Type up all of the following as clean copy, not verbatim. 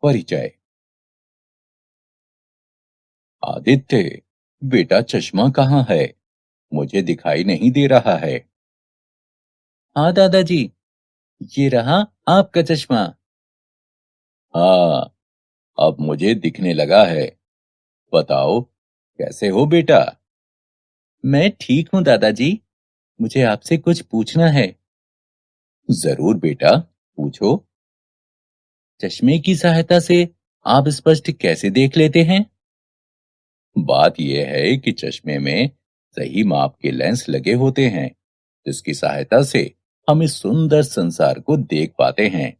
परिचय। आदित्य, बेटा चश्मा कहाँ है? मुझे दिखाई नहीं दे रहा है। हाँ दादाजी, ये रहा आपका चश्मा। हाँ, अब मुझे दिखने लगा है। बताओ, कैसे हो बेटा? मैं ठीक हूँ दादाजी, मुझे आपसे कुछ पूछना है। जरूर बेटा, पूछो। चश्मे की सहायता से आप स्पष्ट कैसे देख लेते हैं? बात यह है कि चश्मे में सही माप के लेंस लगे होते हैं, जिसकी सहायता से हम इस सुंदर संसार को देख पाते हैं।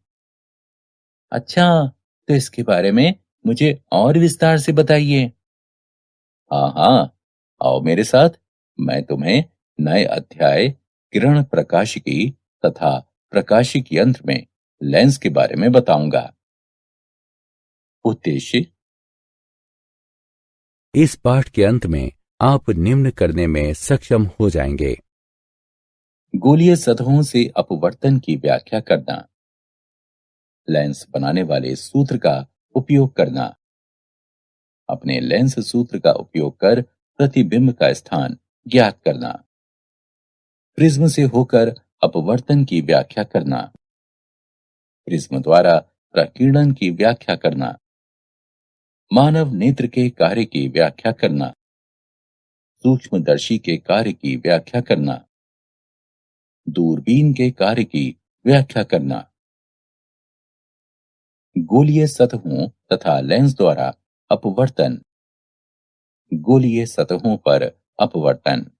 अच्छा, तो इसके बारे में मुझे और विस्तार से बताइए। हाँ हाँ, आओ मेरे साथ। मैं तुम्हें नए अध्याय किरण प्रकाशिकी तथा प्रकाशिक यंत्र में लेंस के बारे में बताऊंगा। उद्देश्य। इस पाठ के अंत में आप निम्न करने में सक्षम हो जाएंगे। गोलीय सतहों से अपवर्तन की व्याख्या करना, लेंस बनाने वाले सूत्र का उपयोग करना, अपने लेंस सूत्र का उपयोग कर प्रतिबिंब का स्थान ज्ञात करना, प्रिज्म से होकर अपवर्तन की व्याख्या करना, प्रिज्म द्वारा प्रकीर्णन की व्याख्या करना, मानव नेत्र के कार्य की व्याख्या करना, सूक्ष्मदर्शी के कार्य की व्याख्या करना, दूरबीन के कार्य की व्याख्या करना, गोलीय सतहों तथा लेंस द्वारा अपवर्तन, गोलीय सतहों पर अपवर्तन।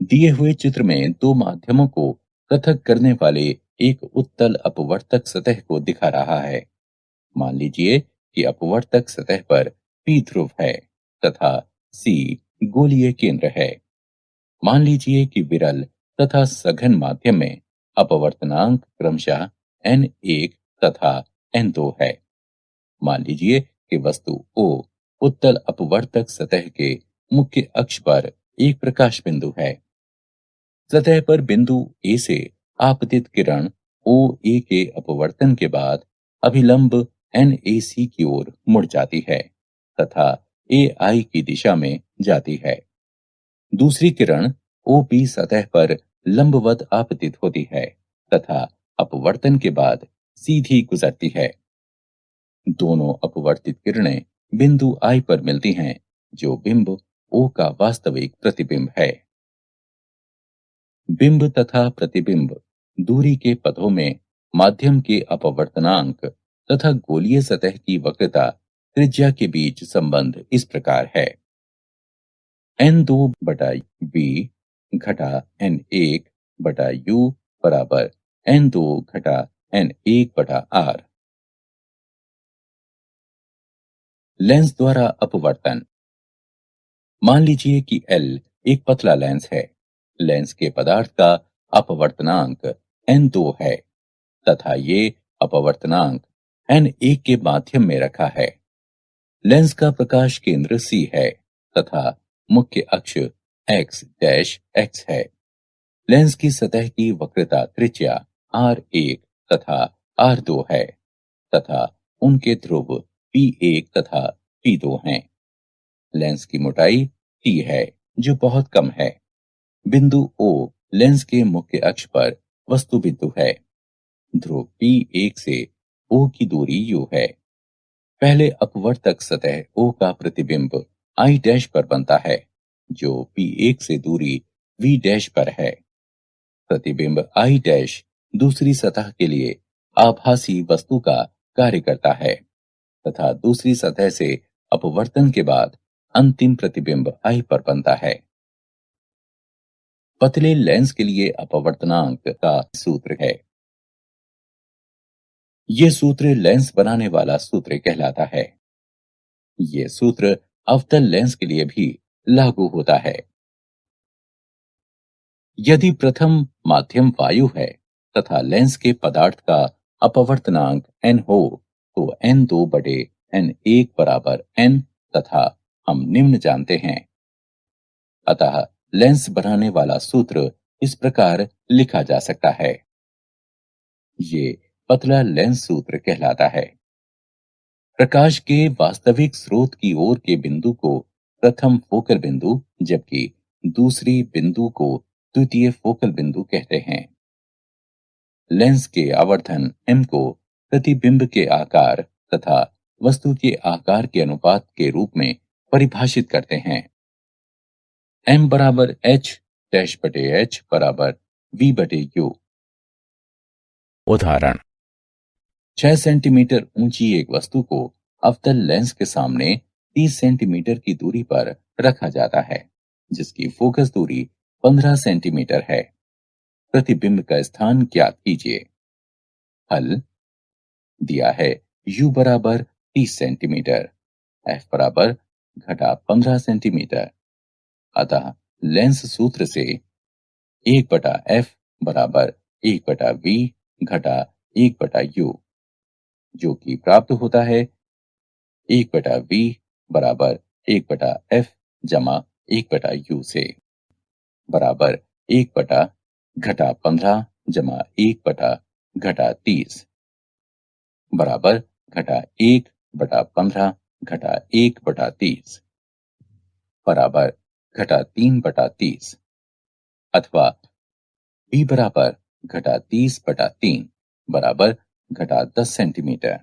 दिए हुए चित्र में दो माध्यमों को पृथक करने वाले एक उत्तल अपवर्तक सतह को दिखा रहा है। मान लीजिए कि अपवर्तक सतह पर P ध्रुव है तथा C गोलीय केंद्र है। मान लीजिए कि विरल तथा सघन माध्यम में अपवर्तनांक क्रमशः n1 तथा n2 है। मान लीजिए कि वस्तु O उत्तल अपवर्तक सतह के मुख्य अक्ष पर एक प्रकाश बिंदु है। सतह पर बिंदु A से आपतित किरण OA के अपवर्तन के बाद अभिलंब NAC की ओर मुड़ जाती है तथा AI की दिशा में जाती है। दूसरी किरण OP सतह पर लंबवत आपतित होती है तथा अपवर्तन के बाद सीधी गुजरती है। दोनों अपवर्तित किरणें बिंदु I पर मिलती हैं, जो बिंब O का वास्तविक प्रतिबिंब है। बिंब तथा प्रतिबिंब दूरी के पदों में माध्यम के अपवर्तनांक तथा गोलीय सतह की वक्रता त्रिज्या के बीच संबंध इस प्रकार है। n2 बटा b घटा n1 बटा u बराबर n2 घटा n1 बटा r। लेंस द्वारा अपवर्तन। मान लीजिए कि L एक पतला लेंस है। लेंस के पदार्थ का अपवर्तनांक n2 है तथा ये अपवर्तनांक n1 के माध्यम में रखा है। लेंस का प्रकाश केंद्र C है तथा मुख्य अक्ष x डैश x है। लेंस की सतह की वक्रता त्रिज्या r1 तथा r2 है तथा उनके ध्रुव P1 तथा P2 हैं। लेंस की मोटाई t है, जो बहुत कम है। बिंदु O लेंस के मुख्य अक्ष पर वस्तु बिंदु है। ध्रुव P1 से O की दूरी u है। पहले अपवर्तक सतह O का प्रतिबिंब I डैश पर बनता है, जो P1 से दूरी V डैश पर है। प्रतिबिंब I डैश दूसरी सतह के लिए आभासी वस्तु का कार्य करता है तथा दूसरी सतह से अपवर्तन के बाद अंतिम प्रतिबिंब I पर बनता है। पतले लेंस के लिए अपवर्तनांक का सूत्र है। यह सूत्र लेंस बनाने वाला सूत्र कहलाता है। यह सूत्र अवतल लेंस के लिए भी लागू होता है। यदि प्रथम माध्यम वायु है तथा लेंस के पदार्थ का अपवर्तनांक n हो, तो n2 बटे n1 बराबर n तथा हम निम्न जानते हैं। अतः लेंस बनाने वाला सूत्र इस प्रकार लिखा जा सकता है। ये पतला लेंस सूत्र कहलाता है। प्रकाश के वास्तविक स्रोत की ओर के बिंदु को प्रथम फोकल बिंदु, जबकि दूसरी बिंदु को द्वितीय फोकल बिंदु कहते हैं। लेंस के आवर्धन m को प्रतिबिंब के आकार तथा वस्तु के आकार के अनुपात के रूप में परिभाषित करते हैं। m बराबर h डैश बटे h बराबर v बटे u। उदाहरण 6 सेंटीमीटर ऊंची एक वस्तु को अवतल लेंस के सामने 30 सेंटीमीटर की दूरी पर रखा जाता है, जिसकी फोकस दूरी 15 सेंटीमीटर है। प्रतिबिंब का स्थान ज्ञात कीजिए। हल दिया है u बराबर 30 सेंटीमीटर, f बराबर घटा 15 सेंटीमीटर। अतः लेंस सूत्र से 1 बटा f बराबर 1 बटा v घटा 1 बटा u, जो कि प्राप्त होता है 1 बटा v बराबर 1 बटा f जमा 1 बटा u से, बराबर 1 बटा घटा 15 जमा 1 बटा घटा 30 बराबर घटा 1 बटा 15 घटा 1 बटा 30 बराबर घटा 3 बटा 30, अथवा v बराबर घटा 30 बटा 3 बराबर घटा 10 सेंटीमीटर।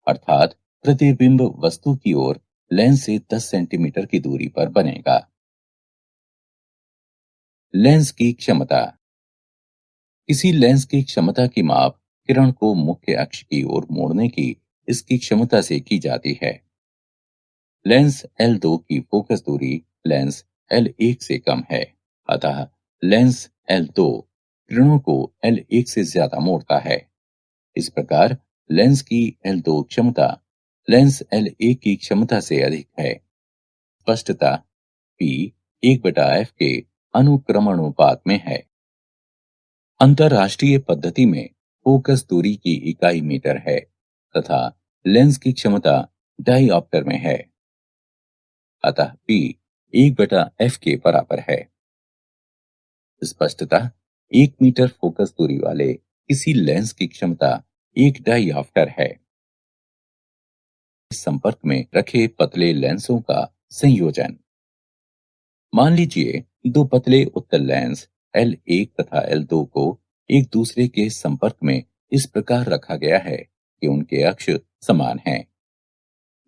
अर्थात प्रतिबिंब वस्तु की ओर लेंस से 10 सेंटीमीटर की दूरी पर बनेगा। लेंस की क्षमता। किसी लेंस की क्षमता की माप किरण को मुख्य अक्ष की ओर मोड़ने की इसकी क्षमता से की जाती है। लेंस L2 की फोकस दूरी लेंस L1 से कम है, अतः लेंस L2 किरणों को L1 से ज्यादा मोड़ता है। इस प्रकार लेंस की L2 क्षमता लेंस L1 की क्षमता से अधिक है। स्पष्टता P 1/f के अनुक्रमणुपात में है। अंतरराष्ट्रीय पद्धति में फोकस दूरी की इकाई मीटर है तथा लेंस की क्षमता डायऑप्टर में है, अतः P 1/f के बराबर है। स्पष्टता 1 मीटर फोकस दूरी वाले किसी लेंस की क्षमता 1 डायऑप्टर है। संपर्क में रखे पतले लेंसों का संयोजन। मान लीजिए दो पतले उत्तल लेंस L1 तथा L2 को एक दूसरे के संपर्क में इस प्रकार रखा गया है कि उनके अक्ष समान हैं।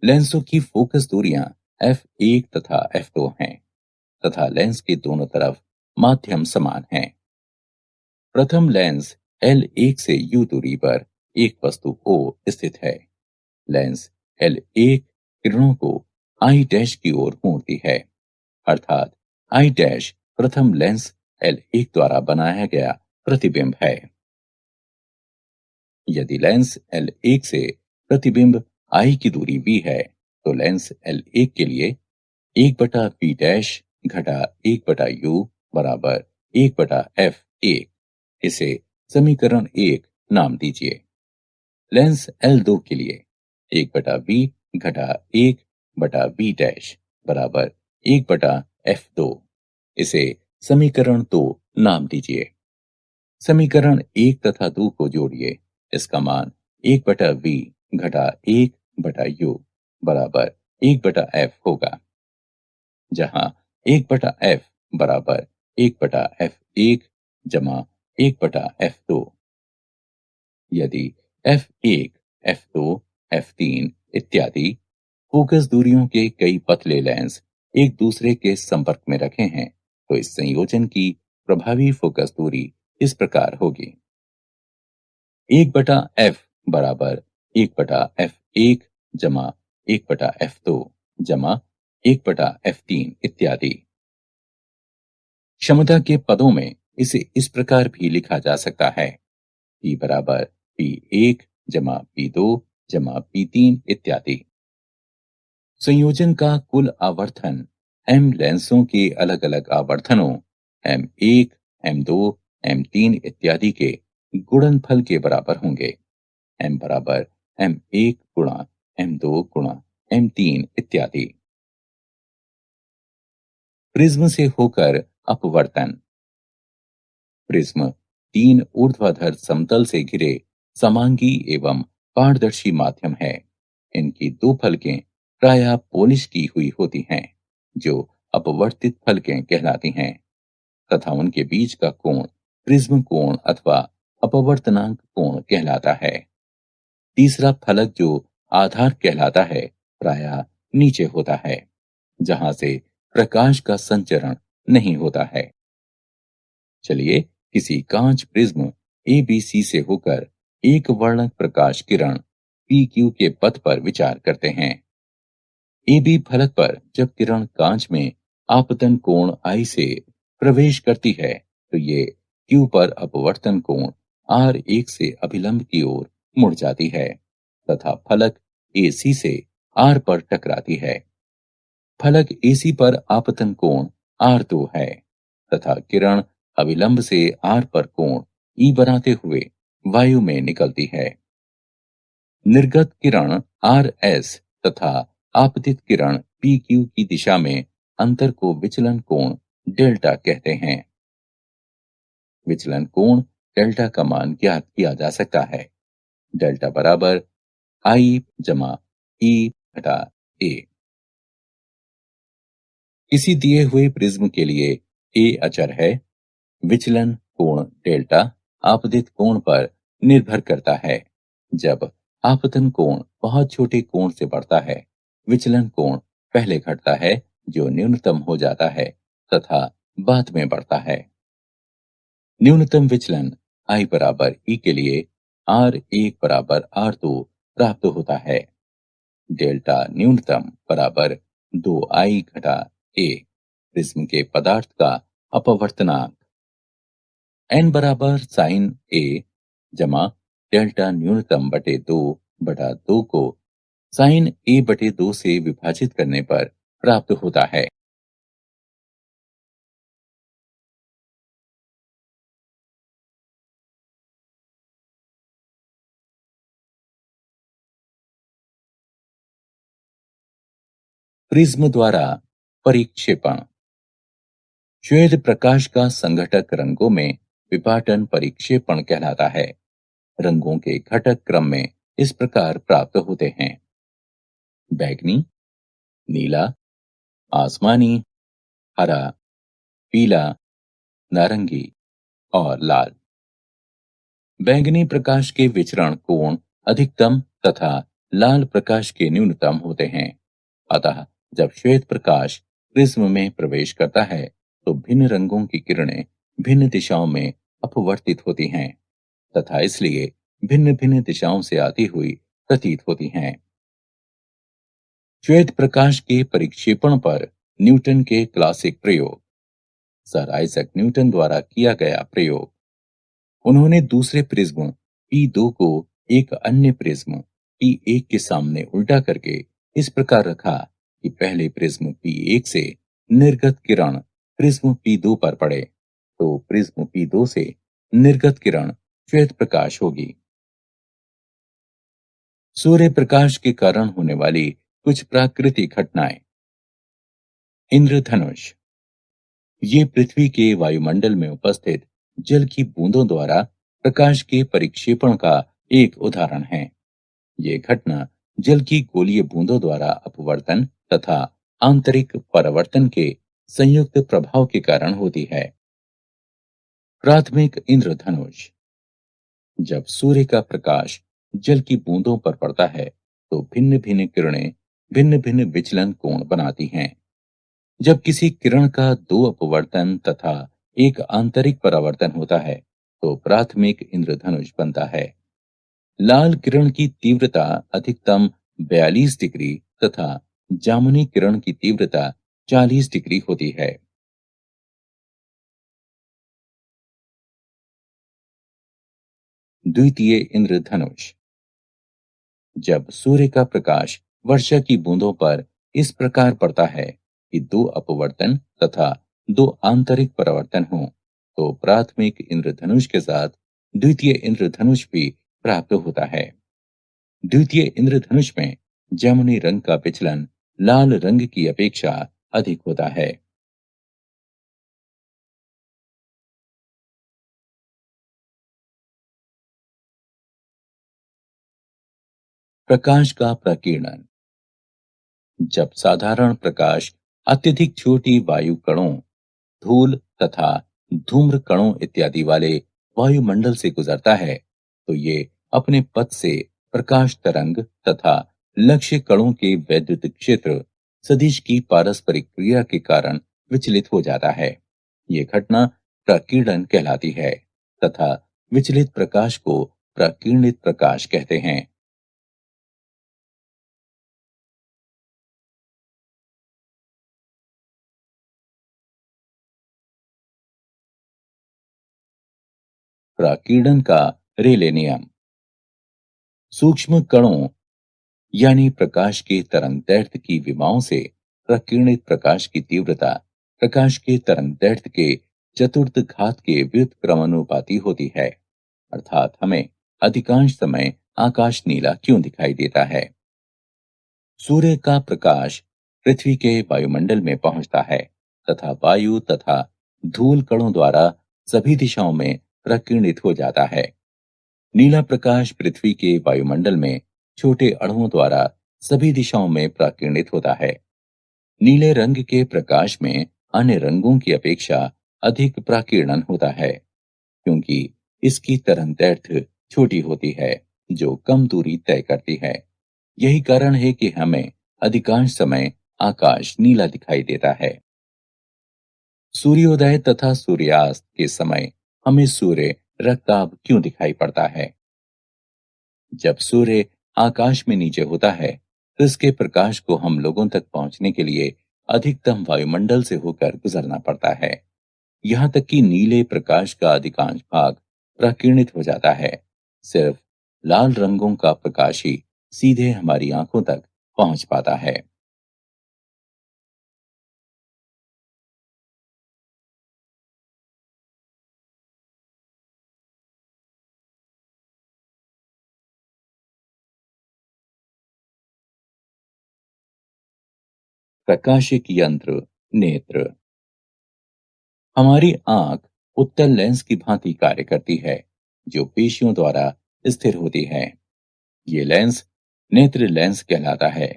लेंसों की फोकस दूरियां f1 तथा f2 हैं तथा लेंस के दोनों तरफ माध्यम समान हैं। प्रथम लेंस L1 से u दूरी पर एक वस्तु O स्थित है। लेंस L1 किरणों को I डैश की ओर मोड़ती है, अर्थात I डैश प्रथम लेंस L1 द्वारा बनाया गया प्रतिबिंब है। यदि लेंस L1 से प्रतिबिंब I की दूरी v है, तो लेंस L1 के लिए 1 बटा v डैश घटा 1 बटा u बराबर 1 बटा f1। इसे समीकरण 1 नाम दीजिए। लेंस L2 के लिए 1 बटा v घटा 1 बटा v डैश बराबर 1 बटा f2। इसे समीकरण 2 नाम दीजिए। समीकरण 1 तथा 2 को जोड़िए। इसका मान 1 बटा v घटा 1 बटा u बराबर 1 बटा f होगा, जहां 1 बटा f बराबर 1 बटा f1 जमा 1 बटा f2। यदि f1, f2, f3 इत्यादि फोकस दूरियों के कई पतले लेंस एक दूसरे के संपर्क में रखे हैं, तो इस संयोजन की प्रभावी फोकस दूरी इस प्रकार होगी। 1 बटा f बराबर 1 बटा f1 जमा 1 बटा f2 जमा 1 बटा f3 इत्यादि। क्षमता के पदों में इसे इस प्रकार भी लिखा जा सकता है। P बराबर P1 जमा P2 जमा P3 इत्यादि। संयोजन का कुल आवर्धन m लेंसों के अलग अलग आवर्धनों m1, m2, m3 इत्यादि के गुणनफल के बराबर होंगे। m बराबर m1 गुणा m2 गुणा m3 इत्यादि। प्रिज्म से होकर अपवर्तन। प्रिज्म तीन ऊर्ध्वाधर समतल से घिरे समांगी एवं पारदर्शी माध्यम है। इनकी दो फलकें प्रायः पॉलिश की हुई होती हैं, जो अपवर्तित फलकें कहलाती हैं, तथा उनके बीच का कोण प्रिज्म कोण अथवा अपवर्तनांक कोण कहलाता है। तीसरा फलक, जो आधार कहलाता है, प्रायः नीचे होता है, जहां से प्रकाश का संचरण नहीं होता है। चलिए किसी कांच प्रिज्म एबीसी से होकर एक वर्णक प्रकाश किरण पीक्यू के पथ पर विचार करते हैं। एबी फलक पर जब किरण कांच में आपतन कोण आई से प्रवेश करती है, तो ये क्यू पर अपवर्तन कोण R1 से अभिलंब की ओर मुड़ जाती है तथा फलक AC से R पर टकराती है। फलक AC पर आपतन कोण R2 है तथा किरण अविलंब से R पर कोण E बनाते हुए वायु में निकलती है। निर्गत किरण RS तथा आपतित किरण PQ की दिशा में अंतर को विचलन कोण डेल्टा कहते हैं। विचलन कोण डेल्टा का मान ज्ञात किया जा सकता है। डेल्टा बराबर I जमा E घटा A। किसी दिए हुए प्रिज्म के लिए A अचर है। विचलन कोण डेल्टा आपतित कोण पर निर्भर करता है। जब आपतन कोण बहुत छोटे कोण से बढ़ता है, विचलन कोण पहले घटता है, जो न्यूनतम हो जाता है, तथा बाद में बढ़ता है। न्यूनतम विचलन I बराबर E के लिए R1 बराबर R2 प्राप्त होता है। डेल्टा न्यूनतम बराबर 2I घटा A, प्रिज्म के पदार्थ का अपवर्तनांक। n बराबर साइन A जमा डेल्टा न्यूनतम बटे 2 बटा 2 को साइन A बटे 2 से विभाजित करने पर प्राप्त होता है। प्रिज्म द्वारा परिक्षेपण। श्वेत प्रकाश का संघटक रंगों में विपाटन परिक्षेपण कहलाता है। रंगों के घटक क्रम में इस प्रकार प्राप्त होते हैं: बैगनी, नीला, आसमानी, हरा, पीला, नारंगी और लाल। बैंगनी प्रकाश के विचरण कोण अधिकतम तथा लाल प्रकाश के न्यूनतम होते हैं। अतः जब श्वेत प्रकाश प्रिज्म में प्रवेश करता है, तो भिन्न रंगों की किरणें भिन्न दिशाओं में अपवर्तित होती हैं तथा इसलिए भिन्न भिन्न दिशाओं से आती हुई प्रतीत होती हैं। श्वेत प्रकाश के परिक्षेपण पर न्यूटन के क्लासिक प्रयोग। सर आइजैक न्यूटन द्वारा किया गया प्रयोग। उन्होंने दूसरे प्रिज्म P2 को एक अन्य प्रिज्म P1 के सामने उल्टा करके इस प्रकार रखा कि पहले प्रिज्म P1 से निर्गत किरण प्रिज्म P2 पर पड़े, तो प्रिज्म P2 से निर्गत किरण श्वेत प्रकाश होगी। सूर्य प्रकाश के कारण होने वाली कुछ प्राकृतिक घटनाएं। इंद्रधनुष। ये पृथ्वी के वायुमंडल में उपस्थित जल की बूंदों द्वारा प्रकाश के परिक्षेपण का एक उदाहरण है। ये घटना जल की गोलीय बूंदों द्वारा अपवर्तन तथा आंतरिक परावर्तन के संयुक्त प्रभाव के कारण होती है। प्राथमिक इंद्रधनुष। जब सूर्य का प्रकाश जल की बूंदों पर पड़ता है, तो भिन्न भिन्न किरणें भिन्न भिन्न विचलन कोण बनाती हैं। जब किसी किरण का दो अपवर्तन तथा एक आंतरिक परावर्तन होता है, तो प्राथमिक इंद्रधनुष बनता है। लाल किरण की तीव्रता अधिकतम 42 डिग्री तथा जामुनी किरण की तीव्रता 40 डिग्री होती है। द्वितीय इंद्रधनुष। जब सूर्य का प्रकाश वर्षा की बूंदों पर इस प्रकार पड़ता है कि दो अपवर्तन तथा दो आंतरिक परावर्तन हो, तो प्राथमिक इंद्रधनुष के साथ द्वितीय इंद्रधनुष भी प्राप्त होता है। द्वितीय इंद्रधनुष में जामुनी रंग का विचलन लाल रंग की अपेक्षा अधिक होता है। प्रकाश का प्रकीर्णन। जब साधारण प्रकाश अत्यधिक छोटी वायु कणों, धूल तथा धूम्र कणों इत्यादि वाले वायुमंडल से गुजरता है तो ये अपने पथ से प्रकाश तरंग तथा लक्ष्य कणों के वैद्युत क्षेत्र सदिश की पारस्परिक क्रिया के कारण विचलित हो जाता है। ये घटना प्रकीर्णन कहलाती है तथा विचलित प्रकाश को प्रकीर्णित प्रकाश कहते हैं। प्रकीर्णन का रेले नियम। सूक्ष्म कणों यानी प्रकाश के तरंगदैर्घ्य की विमाओं से प्रकीर्णित प्रकाश की तीव्रता प्रकाश के तरंगदैर्घ्य के चतुर्थ घात के व्युत्क्रमानुपाती होती है। अर्थात हमें अधिकांश समय आकाश नीला क्यों दिखाई देता है? सूर्य का प्रकाश पृथ्वी के वायुमंडल में पहुंचता है तथा वायु तथा धूल कणों द्वारा सभी दिशाओं में प्रकीर्णित हो जाता है। नीला प्रकाश पृथ्वी के वायुमंडल में छोटे अणुओं द्वारा सभी दिशाओं में प्रकीर्णित होता है। नीले रंग के प्रकाश में अन्य रंगों की अपेक्षा अधिक प्रकीर्णन होता है क्योंकि इसकी तरंगदैर्घ्य छोटी होती है जो कम दूरी तय करती है। यही कारण है कि हमें अधिकांश समय आकाश नीला दिखाई देता है। सूर्योदय तथा सूर्यास्त के समय हमें सूर्य रक्ताभ क्यों दिखाई पड़ता है? जब सूर्य आकाश में नीचे होता है तो इसके प्रकाश को हम लोगों तक पहुंचने के लिए अधिकतम वायुमंडल से होकर गुजरना पड़ता है। यहाँ तक कि नीले प्रकाश का अधिकांश भाग प्रकीर्णित हो जाता है। सिर्फ लाल रंगों का प्रकाश ही सीधे हमारी आंखों तक पहुंच पाता है। प्रकाशिक यंत्र नेत्र। हमारी आंख उत्तल लेंस की भांति कार्य करती है जो पेशियों द्वारा स्थिर होती है। ये लेंस नेत्र लेंस कहलाता है।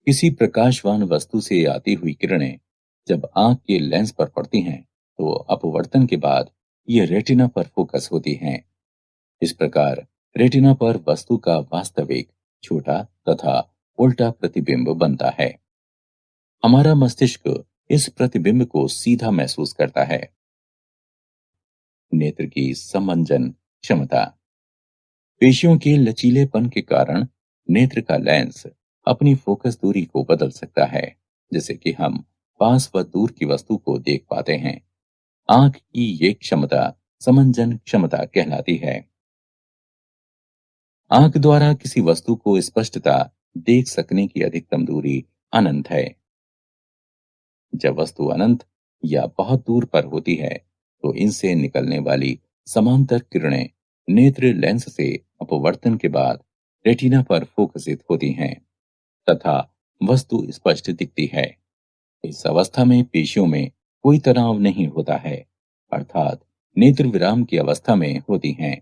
किसी प्रकाशवान वस्तु से आती हुई किरणें जब आंख के लेंस पर पड़ती हैं तो अपवर्तन के बाद ये रेटिना पर फोकस होती हैं। इस प्रकार रेटिना पर वस्तु का वास्तविक छोटा तथा उल्टा प्रतिबिंब बनता है। हमारा मस्तिष्क इस प्रतिबिंब को सीधा महसूस करता है। नेत्र की समंजन क्षमता। पेशियों के लचीलेपन के कारण नेत्र का लेंस अपनी फोकस दूरी को बदल सकता है जिससे कि हम पास व दूर की वस्तु को देख पाते हैं। आंख की ये क्षमता समंजन क्षमता कहलाती है। आंख द्वारा किसी वस्तु को स्पष्टता देख सकने की अधिकतम दूरी अनंत है। जब वस्तु अनंत या बहुत दूर पर होती है तो इनसे निकलने वाली समांतर किरणें नेत्र लेंस से अपवर्तन के बाद रेटिना पर फोकसित होती हैं तथा वस्तु स्पष्ट दिखती है। इस अवस्था में पेशियों में कोई तनाव नहीं होता है अर्थात नेत्र विराम की अवस्था में होती हैं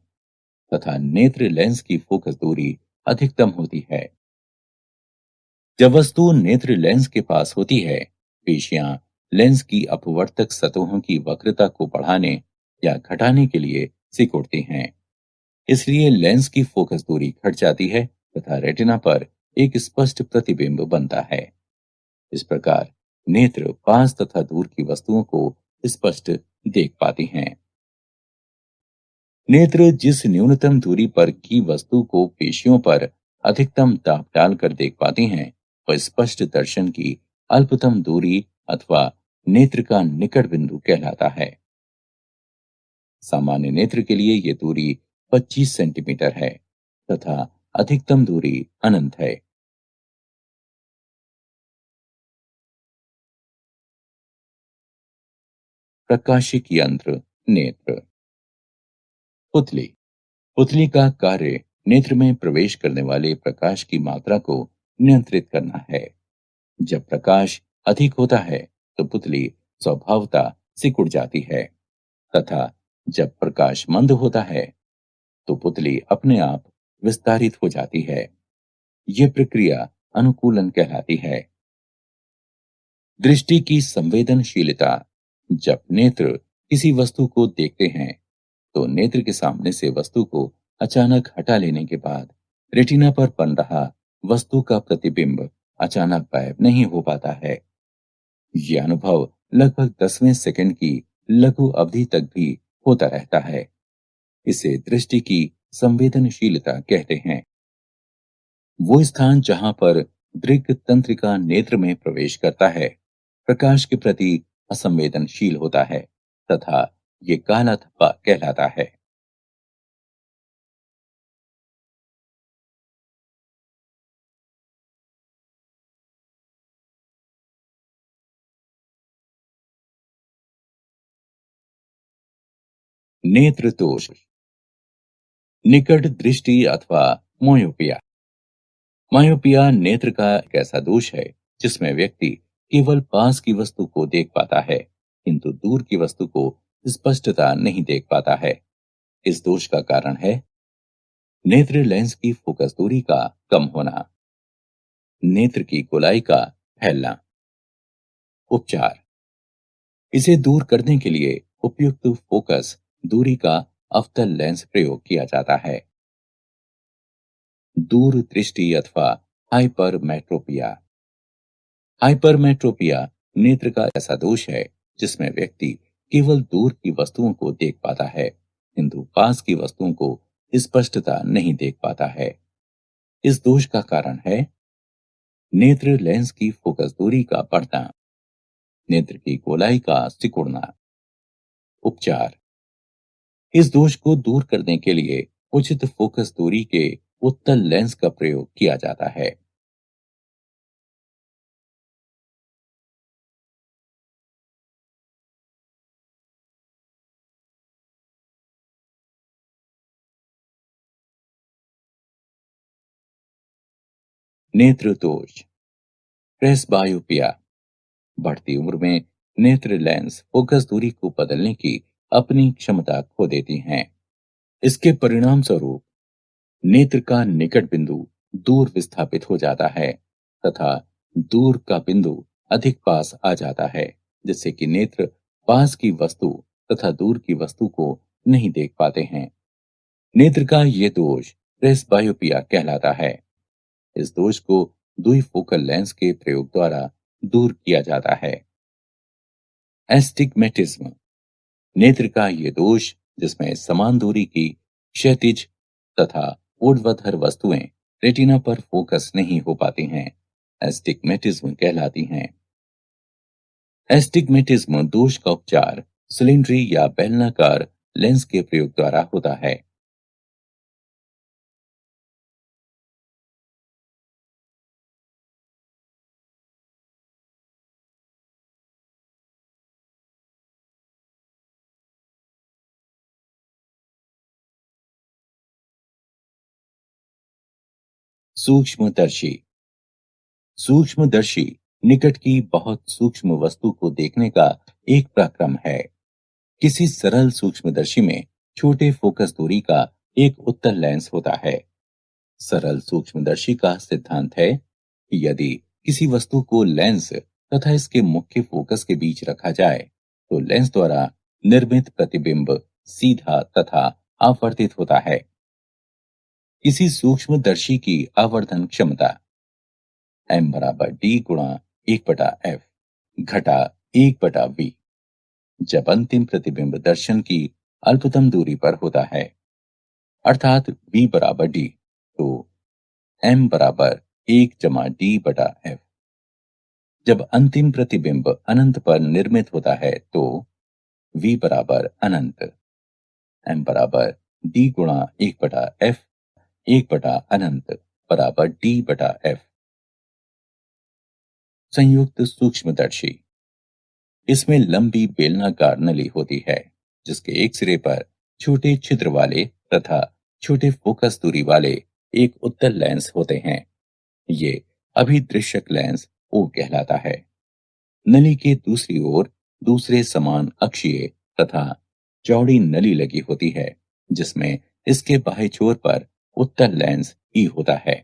तथा नेत्र लेंस की फोकस दूरी अधिकतम होती है। जब वस्तु नेत्र लेंस के पास होती है पेशियां लेंस की अपवर्तक सतहों की वक्रता को बढ़ाने या घटाने के लिए सिकुड़ती हैं। इसलिए लेंस की फोकस दूरी घट जाती है तथा रेटिना पर एक स्पष्ट प्रतिबिंब बनता है। इस प्रकार नेत्र पास तथा दूर की वस्तुओं को स्पष्ट देख पाती हैं। नेत्र जिस न्यूनतम दूरी पर की वस्तु को पेशियों पर अधिकतम दाब डालकर देख पाती हैं वह स्पष्ट दर्शन की अल्पतम दूरी अथवा नेत्र का निकट बिंदु कहलाता है। सामान्य नेत्र के लिए यह दूरी 25 सेंटीमीटर है तथा अधिकतम दूरी अनंत है। प्रकाशिक यंत्र नेत्र। पुतली। पुतली का कार्य नेत्र में प्रवेश करने वाले प्रकाश की मात्रा को नियंत्रित करना है। जब प्रकाश अधिक होता है तो पुतली स्वभावतः सिकुड़ जाती है तथा जब प्रकाश मंद होता है तो पुतली अपने आप विस्तारित हो जाती है। यह प्रक्रिया अनुकूलन कहलाती है। दृष्टि की संवेदनशीलता। जब नेत्र किसी वस्तु को देखते हैं तो नेत्र के सामने से वस्तु को अचानक हटा लेने के बाद रेटिना पर बन रहा वस्तु का प्रतिबिंब अचानक गायब नहीं हो पाता है। यह अनुभव लगभग 10वें सेकंड की लघु अवधि तक भी होता रहता है। इसे दृष्टि की संवेदनशीलता कहते हैं। वो स्थान जहां पर दृग तंत्रिका नेत्र में प्रवेश करता है प्रकाश के प्रति असंवेदनशील होता है तथा ये काला धब्बा कहलाता है। नेत्र दोष। निकट दृष्टि अथवा मोयोपिया। मायोपिया नेत्र का एक ऐसा दोष है जिसमें व्यक्ति केवल पास की वस्तु को देख पाता है किंतु दूर की वस्तु को स्पष्टता नहीं देख पाता है। इस दोष का कारण है नेत्र लेंस की फोकस दूरी का कम होना, नेत्र की गोलाई का फैलना। उपचार। इसे दूर करने के लिए उपयुक्त फोकस दूरी का अवतल लेंस प्रयोग किया जाता है। दूर दृष्टि अथवा हाइपरमेट्रोपिया। हाइपरमेट्रोपिया नेत्र का ऐसा दोष है जिसमें व्यक्ति केवल दूर की वस्तुओं को देख पाता है किंतु पास की वस्तुओं को स्पष्टता नहीं देख पाता है। इस दोष का कारण है नेत्र लेंस की फोकस दूरी का बढ़ना, नेत्र की गोलाई का सिकुड़ना। उपचार। इस दोष को दूर करने के लिए उचित फोकस दूरी के उत्तल लेंस का प्रयोग किया जाता है। नेत्र दोष। प्रेसबायोपिया। बढ़ती उम्र में नेत्र लेंस फोकस दूरी को बदलने की अपनी क्षमता खो देती हैं। इसके परिणाम स्वरूप नेत्र का निकट बिंदु दूर विस्थापित हो जाता है तथा दूर का बिंदु अधिक पास आ जाता है जिससे कि नेत्र पास की वस्तु तथा दूर की वस्तु को नहीं देख पाते हैं। नेत्र का ये दोष प्रेसबायोपिया कहलाता है। इस दोष को द्विफोकल लेंस के प्रयोग द्वारा दूर किया जाता है। एस्टिग्मेटिज्म। नेत्र का ये दोष जिसमें समान दूरी की क्षैतिज तथा ऊर्ध्वाधर वस्तुएं रेटिना पर फोकस नहीं हो पाती हैं, एस्टिग्मेटिज्म कहलाती हैं। एस्टिग्मेटिज्म दोष का उपचार सिलिंड्री या बेलनाकार लेंस के प्रयोग द्वारा होता है। सूक्ष्मदर्शी। सूक्ष्मदर्शी निकट की बहुत सूक्ष्म वस्तु को देखने का एक प्रक्रम है। किसी सरल सूक्ष्मदर्शी में छोटे फोकस दूरी का एक उत्तल लेंस होता है। सरल सूक्ष्मदर्शी का सिद्धांत है कि यदि किसी वस्तु को लेंस तथा इसके मुख्य फोकस के बीच रखा जाए तो लेंस द्वारा निर्मित प्रतिबिंब सीधा तथा आवर्धित होता है। किसी सूक्ष्मदर्शी की आवर्धन क्षमता m बराबर d गुणा 1/f घटा 1/v जब अंतिम प्रतिबिंब दर्शन की अल्पतम दूरी पर होता है अर्थात v बराबर d तो m बराबर 1 - d/f। जब अंतिम प्रतिबिंब अनंत पर निर्मित होता है तो v बराबर अनंत, m बराबर d गुणा 1/f 1/अनंत बराबर d/f। संयुक्त सूक्ष्मदर्शी। इसमें लंबी बेलनाकार नली होती है जिसके एक सिरे पर छोटे छिद्र वाले तथा छोटे फोकस दूरी वाले एक उत्तल लेंस होते हैं। ये अभिदृश्यक लेंस ओ कहलाता है। नली के दूसरी ओर दूसरे समान अक्षीय तथा चौड़ी नली लगी होती है जिसमें इसके बाह्य छोर पर उत्तल लेंस ई होता है।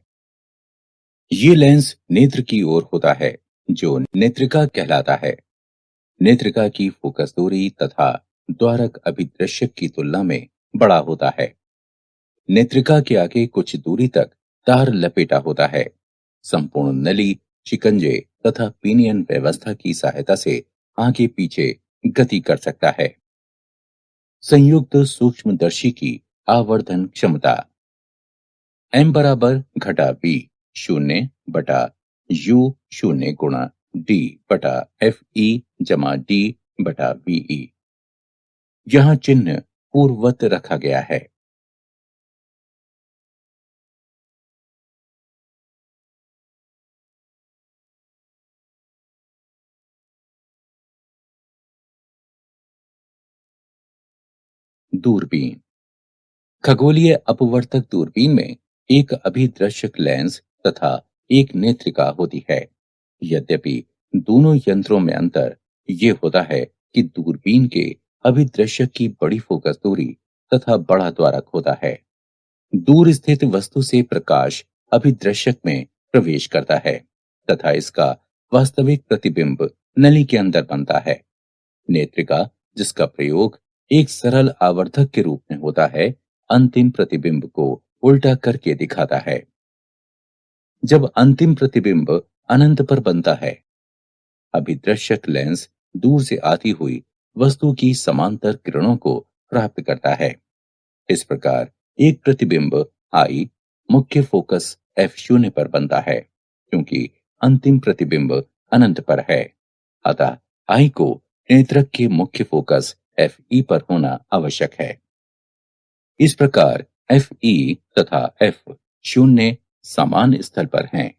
ये लेंस नेत्र की ओर होता है, जो नेत्रिका कहलाता है। नेत्रिका की फोकस दूरी तथा द्वारक अभिदृश्यक की तुलना में बड़ा होता है। नेत्रिका के आगे कुछ दूरी तक तार लपेटा होता है। संपूर्ण नली, शिकंजे तथा पिनियन व्यवस्था की सहायता से आगे पीछे गति कर सकता है। संयुक्त सूक्ष्मदर्शी की आवर्धन क्षमता m बराबर घटा b शून्य बटा u शून्य गुणा d बटा fe जमा d बटा ve। यहाँ चिन्ह पूर्ववत रखा गया है। दूरबीन। खगोलीय अपवर्तक दूरबीन में एक अभिदृश्यक लेंस तथा एक नेत्रिका होती है। यद्यपि दोनों यंत्रों में अंतर ये होता है कि दूरबीन के अभिदृश्यक की बड़ी फोकस दूरी तथा बड़ा द्वारक होता है। दूर स्थित वस्तु से प्रकाश अभिदृश्यक में प्रवेश करता है तथा इसका वास्तविक प्रतिबिंब नली के अंदर बनता है। नेत्रिका, जिसका प्रयोग एक सरल आवर्धक के रूप में होता है, अंतिम प्रतिबिंब को उल्टा करके दिखाता है। जब अंतिम प्रतिबिंब अनंत पर बनता है, अभिदृश्यक लेंस दूर से आती हुई वस्तु की समांतर किरणों को प्राप्त करता है। इस प्रकार एक प्रतिबिंब आई मुख्य फोकस F शून्य पर बनता है, क्योंकि अंतिम प्रतिबिंब अनंत पर है। अतः आई को नेत्रक के मुख्य फोकस FE पर होना आवश्यक है। इस प्रकार FE तथा F शून्य समान स्थल पर हैं।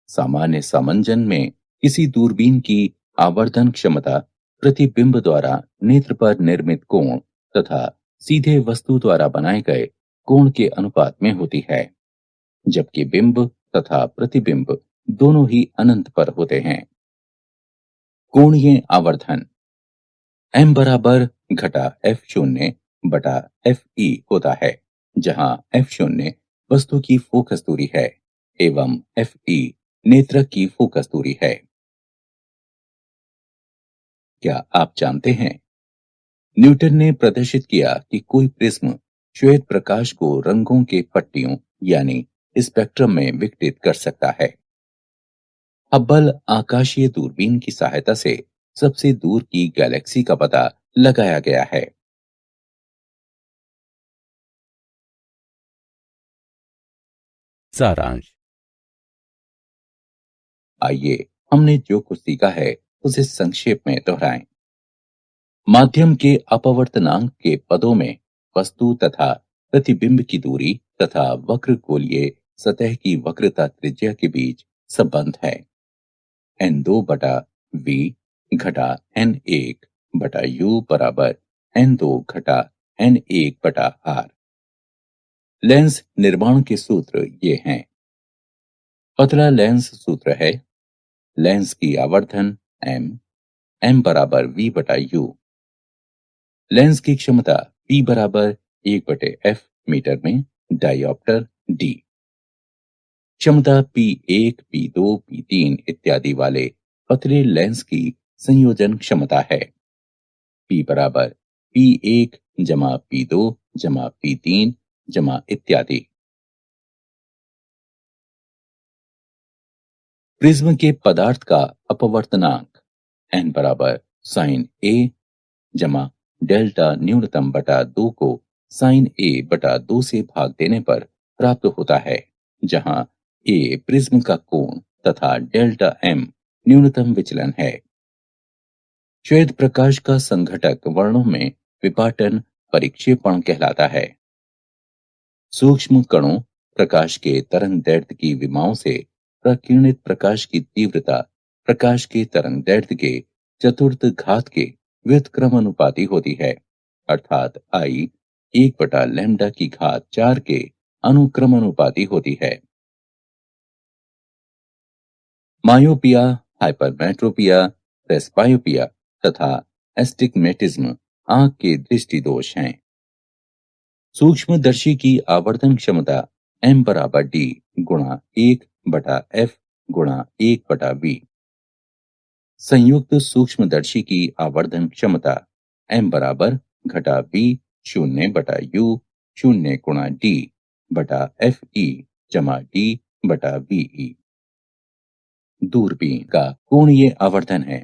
सामान्य समंजन में किसी दूरबीन की आवर्धन क्षमता प्रतिबिंब द्वारा नेत्र पर निर्मित कोण तथा सीधे वस्तु द्वारा बनाए गए कोण के अनुपात में होती है, जबकि बिंब तथा प्रतिबिंब दोनों ही अनंत पर होते हैं। कोणीय आवर्धन m बराबर घटा F शून्य बटा FE होता है, जहां F शून्य वस्तु की फोकस दूरी है एवं FE नेत्रक की फोकस दूरी है। क्या आप जानते हैं, न्यूटन ने प्रदर्शित किया कि कोई प्रिज्म श्वेत प्रकाश को रंगों के पट्टियों यानी स्पेक्ट्रम में विघटित कर सकता है। हब्बल आकाशीय दूरबीन की सहायता से सबसे दूर की गैलेक्सी का पता लगाया गया है। सारांश। आइए हमने जो कुछ सीखा है उसे संक्षेप में दोहराएं। माध्यम के अपवर्तनांक के पदों में वस्तु तथा प्रतिबिंब की दूरी तथा वक्र गोलीय सतह की वक्रता त्रिज्या के बीच संबंध है। n2 बटा v घटा n1 बटा u बराबर n2 घटा n1 बटा r। लेंस निर्माण के सूत्र ये हैं। पतला लेंस सूत्र है लेंस की आवर्धन m बराबर v बटा u। लेंस की क्षमता P बराबर 1/f मीटर में डायोप्टर d। क्षमता P1, P2, P3 इत्यादि वाले पतले लेंस की संयोजन क्षमता है। P बराबर P1 जमा P2 जमा P3 जमा इत्यादि। प्रिज्म के पदार्थ का अपवर्तनांक n बराबर साइन A जमा डेल्टा न्यूनतम बटा 2 को साइन A बटा 2 से भाग देने पर प्राप्त होता है, जहां A प्रिज्म का कोण तथा डेल्टा M न्यूनतम विचलन है। श्वेत प्रकाश का संघटक वर्णों में विपाटन परिक्षेपण कहलाता है। सूक्ष्म कणों प्रकाश के तरंग दैर्ध्य की विमाओं से प्रकीर्णित प्रकाश की तीव्रता प्रकाश के तरंग दैर्ध्य के चतुर्थ घात के व्युत्क्रमानुपाती होती है, अर्थात आई 1/लैम्ब्डा की घात 4 के अनुक्रमानुपाती होती है। मायोपिया, हाइपरमेट्रोपिया, प्रेसबायोपिया तथा एस्टिग्मेटिज्म आंख के दृष्टि दोष हैं। सूक्ष्मदर्शी की आवर्धन क्षमता m बराबर d गुणा 1 बटा एफ गुणा 1/v। संयुक्त सूक्ष्मदर्शी की आवर्धन क्षमता m बराबर घटा v शून्य बटा u शून्य गुणा d बटा एफ ई जमा d बटा वी। दूरबीन का कोणीय आवर्धन है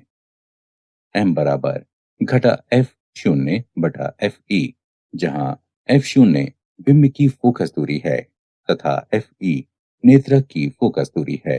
m बराबर घटा एफ शून्य बटा एफ ई, जहां एफ शून्य बिंब की फोकस दूरी है तथा एफ ई नेत्रक की फोकस दूरी है।